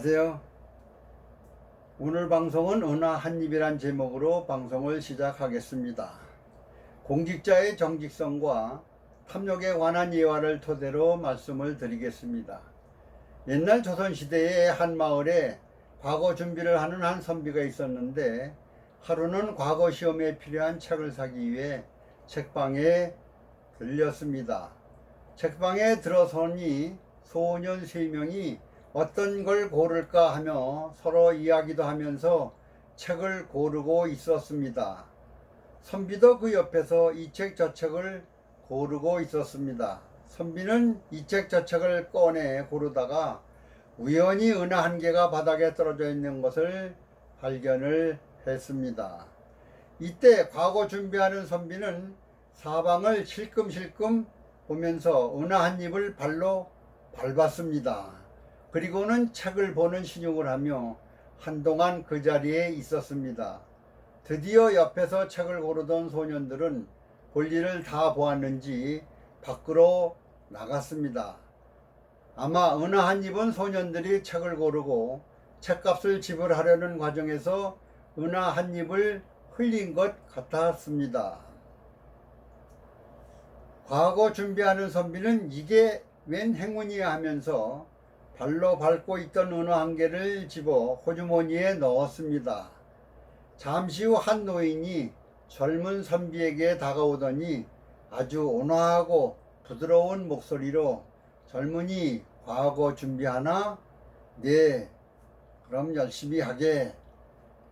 안녕하세요. 오늘 방송은 은하 한입이란 제목으로 방송을 시작하겠습니다. 공직자의 정직성과 탐욕에 관한 예화를 토대로 말씀을 드리겠습니다. 옛날 조선시대의 한 마을에 과거 준비를 하는 한 선비가 있었는데, 하루는 과거 시험에 필요한 책을 사기 위해 책방에 들렸습니다. 책방에 들어서니 소년 3명이 어떤 걸 고를까 하며 서로 이야기도 하면서 책을 고르고 있었습니다. 선비도 그 옆에서 이 책 저 책을 고르고 있었습니다. 선비는 이 책 저 책을 꺼내 고르다가 우연히 은하 한 개가 바닥에 떨어져 있는 것을 발견을 했습니다. 이때 과거 준비하는 선비는 사방을 실끔실끔 보면서 은하 한 입을 발로 밟았습니다. 그리고는 책을 보는 신용을 하며 한동안 그 자리에 있었습니다. 드디어 옆에서 책을 고르던 소년들은 볼일을 다 보았는지 밖으로 나갔습니다. 아마 은하 한 입은 소년들이 책을 고르고 책값을 지불하려는 과정에서 은하 한 입을 흘린 것 같았습니다. 과거 준비하는 선비는 이게 웬 행운이야 하면서 발로 밟고 있던 은하 한 개를 집어 호주머니에 넣었습니다. 잠시 후 한 노인이 젊은 선비에게 다가오더니 아주 온화하고 부드러운 목소리로 젊은이 과거 준비하나? 네, 그럼 열심히 하게.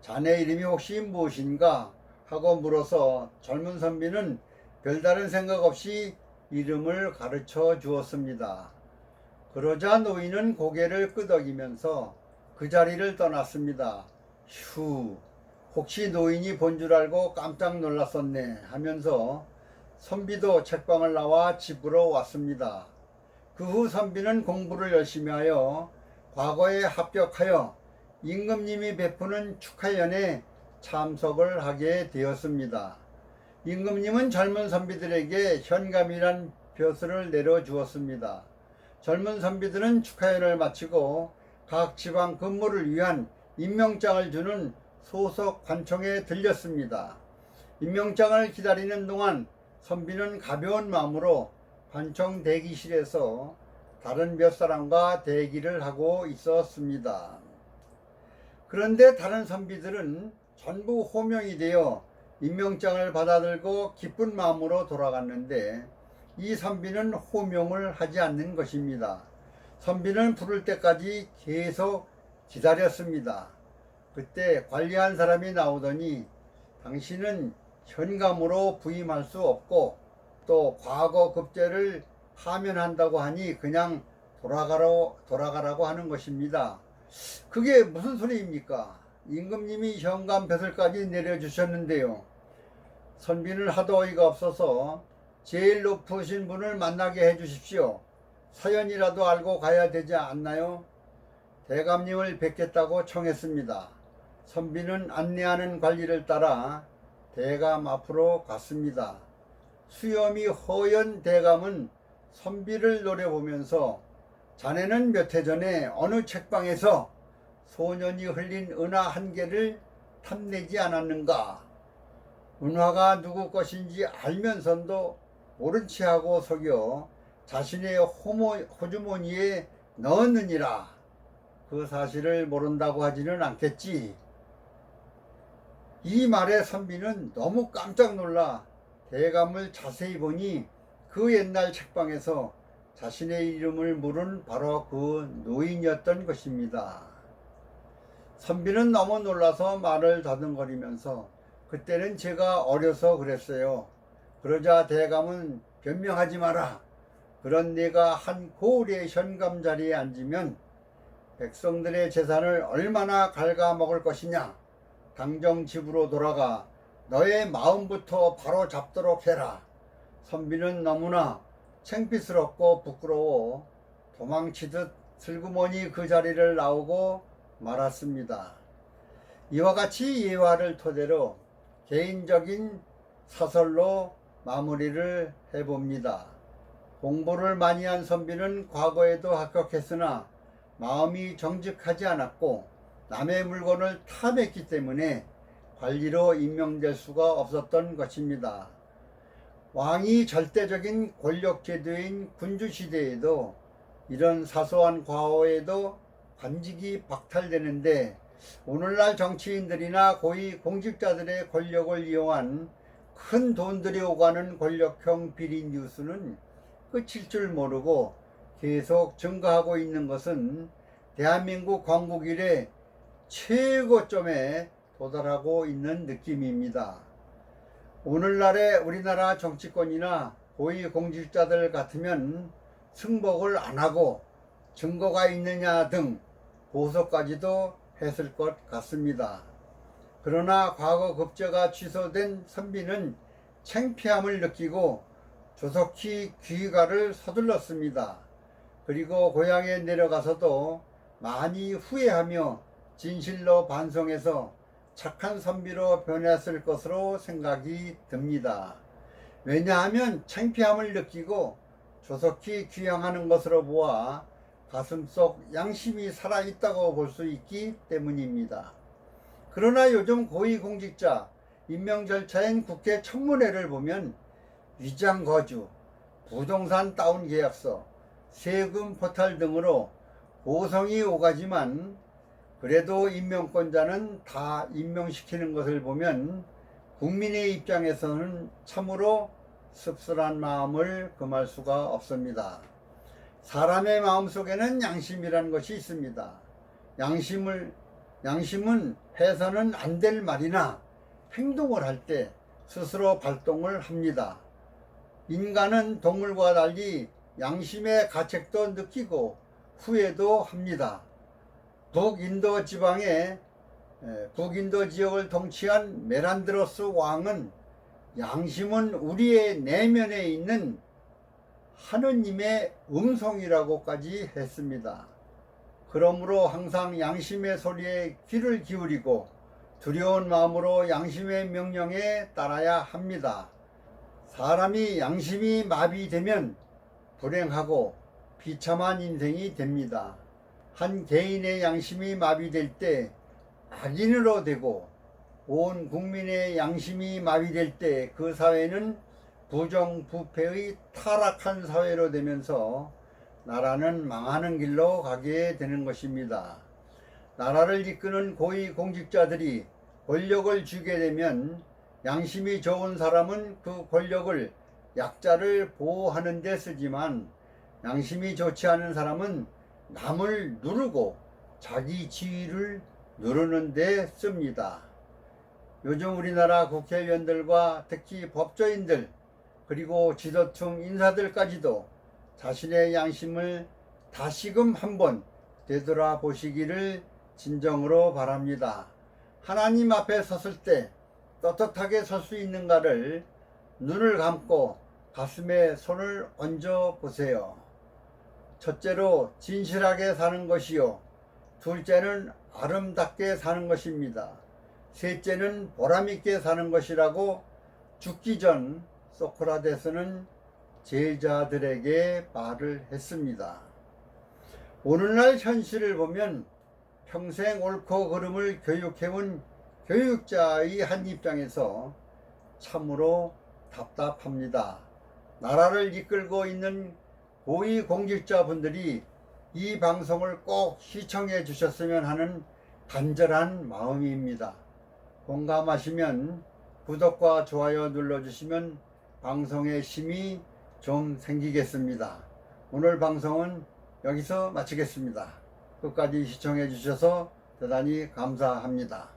자네 이름이 혹시 무엇인가? 하고 물어서 젊은 선비는 별다른 생각 없이 이름을 가르쳐 주었습니다. 그러자 노인은 고개를 끄덕이면서 그 자리를 떠났습니다. 휴, 혹시 노인이 본 줄 알고 깜짝 놀랐었네 하면서 선비도 책방을 나와 집으로 왔습니다. 그 후 선비는 공부를 열심히 하여 과거에 합격하여 임금님이 베푸는 축하연에 참석을 하게 되었습니다. 임금님은 젊은 선비들에게 현감이란 벼슬을 내려주었습니다. 젊은 선비들은 축하연을 마치고 각 지방 근무를 위한 임명장을 주는 소속 관청에 들렸습니다. 임명장을 기다리는 동안 선비는 가벼운 마음으로 관청 대기실에서 다른 몇 사람과 대기를 하고 있었습니다. 그런데 다른 선비들은 전부 호명이 되어 임명장을 받아들고 기쁜 마음으로 돌아갔는데 이 선비는 호명을 하지 않는 것입니다. 선비는 부를 때까지 계속 기다렸습니다. 그때 관리한 사람이 나오더니 당신은 현감으로 부임할 수 없고 또 과거 급제를 파면한다고 하니 그냥 돌아가라고 하는 것입니다. 그게 무슨 소리입니까? 임금님이 현감 벼슬까지 내려주셨는데요. 선비는 하도 어이가 없어서 제일 높으신 분을 만나게 해주십시오. 사연이라도 알고 가야 되지 않나요? 대감님을 뵙겠다고 청했습니다. 선비는 안내하는 관리를 따라 대감 앞으로 갔습니다. 수염이 허연 대감은 선비를 노려보면서 자네는 몇 해 전에 어느 책방에서 소년이 흘린 은하 한 개를 탐내지 않았는가? 은화가 누구 것인지 알면서도 모른 체하고 속여 자신의 호주머니에 넣었느니라. 그 사실을 모른다고 하지는 않겠지. 이 말에 선비는 너무 깜짝 놀라 대감을 자세히 보니 그 옛날 책방에서 자신의 이름을 물은 바로 그 노인이었던 것입니다. 선비는 너무 놀라서 말을 더듬거리면서 그때는 제가 어려서 그랬어요. 그러자 대감은 변명하지 마라. 그런 네가 한 고을의 현감 자리에 앉으면 백성들의 재산을 얼마나 갉아먹을 것이냐. 당정 집으로 돌아가 너의 마음부터 바로 잡도록 해라. 선비는 너무나 창피스럽고 부끄러워 도망치듯 슬그머니 그 자리를 나오고 말았습니다. 이와 같이 예화를 토대로 개인적인 사설로 마무리를 해봅니다. 공부를 많이 한 선비는 과거에도 합격했으나 마음이 정직하지 않았고 남의 물건을 탐했기 때문에 관리로 임명될 수가 없었던 것입니다. 왕이 절대적인 권력 제도인 군주시대에도 이런 사소한 과오에도 관직이 박탈되는데, 오늘날 정치인들이나 고위 공직자들의 권력을 이용한 큰 돈들이 오가는 권력형 비리 뉴스는 끝일 줄 모르고 계속 증가하고 있는 것은 대한민국 건국 이래 최고점에 도달하고 있는 느낌입니다. 오늘날의 우리나라 정치권이나 고위 공직자들 같으면 승복을 안 하고 증거가 있느냐 등 고소까지도 했을 것 같습니다. 그러나 과거 급제가 취소된 선비는 창피함을 느끼고 조속히 귀가를 서둘렀습니다. 그리고 고향에 내려가서도 많이 후회하며 진실로 반성해서 착한 선비로 변했을 것으로 생각이 듭니다. 왜냐하면 창피함을 느끼고 조속히 귀향하는 것으로 보아 가슴속 양심이 살아있다고 볼 수 있기 때문입니다. 그러나 요즘 고위공직자 임명 절차인 국회 청문회를 보면 위장 거주, 부동산 다운 계약서, 세금 포탈 등으로 고성이 오가지만 그래도 임명권자는 다 임명시키는 것을 보면 국민의 입장에서는 참으로 씁쓸한 마음을 금할 수가 없습니다. 사람의 마음속에는 양심이라는 것이 있습니다. 양심은 해서는 안 될 말이나 행동을 할 때 스스로 발동을 합니다. 인간은 동물과 달리 양심의 가책도 느끼고 후회도 합니다. 북인도 지역을 통치한 메란드로스 왕은 양심은 우리의 내면에 있는 하느님의 음성이라고까지 했습니다. 그러므로 항상 양심의 소리에 귀를 기울이고 두려운 마음으로 양심의 명령에 따라야 합니다. 사람이 양심이 마비되면 불행하고 비참한 인생이 됩니다. 한 개인의 양심이 마비될 때 악인으로 되고 온 국민의 양심이 마비될 때 그 사회는 부정부패의 타락한 사회로 되면서 나라는 망하는 길로 가게 되는 것입니다. 나라를 이끄는 고위 공직자들이 권력을 쥐게 되면 양심이 좋은 사람은 그 권력을 약자를 보호하는 데 쓰지만 양심이 좋지 않은 사람은 남을 누르고 자기 지위를 누르는 데 씁니다. 요즘 우리나라 국회의원들과 특히 법조인들 그리고 지도층 인사들까지도 자신의 양심을 다시금 한번 되돌아보시기를 진정으로 바랍니다. 하나님 앞에 섰을 때 떳떳하게 설 수 있는가를 눈을 감고 가슴에 손을 얹어 보세요. 첫째로 진실하게 사는 것이요, 둘째는 아름답게 사는 것입니다. 셋째는 보람있게 사는 것이라고 죽기 전 소크라테스는 제자들에게 말을 했습니다. 오늘날 현실을 보면 평생 옳고 그름을 교육해온 교육자의 한 입장에서 참으로 답답합니다. 나라를 이끌고 있는 고위 공직자분들이 이 방송을 꼭 시청해 주셨으면 하는 간절한 마음입니다. 공감하시면 구독과 좋아요 눌러주시면 방송에 힘이 좀 생기겠습니다. 오늘 방송은 여기서 마치겠습니다. 끝까지 시청해 주셔서 대단히 감사합니다.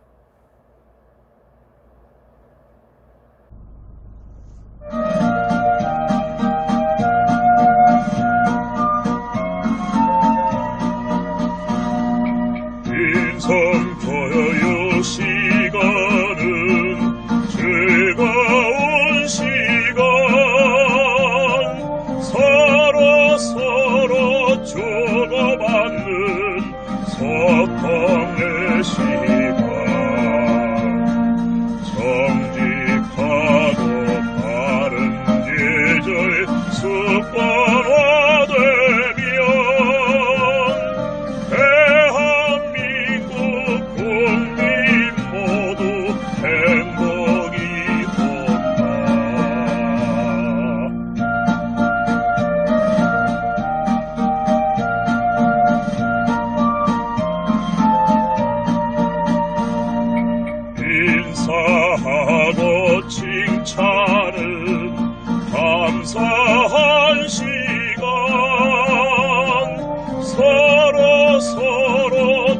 인성 저여요 시간은 즐거운 시간, 서로 주고받는 소통의 시간, 정직하고 바른 예절 습관화되면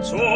저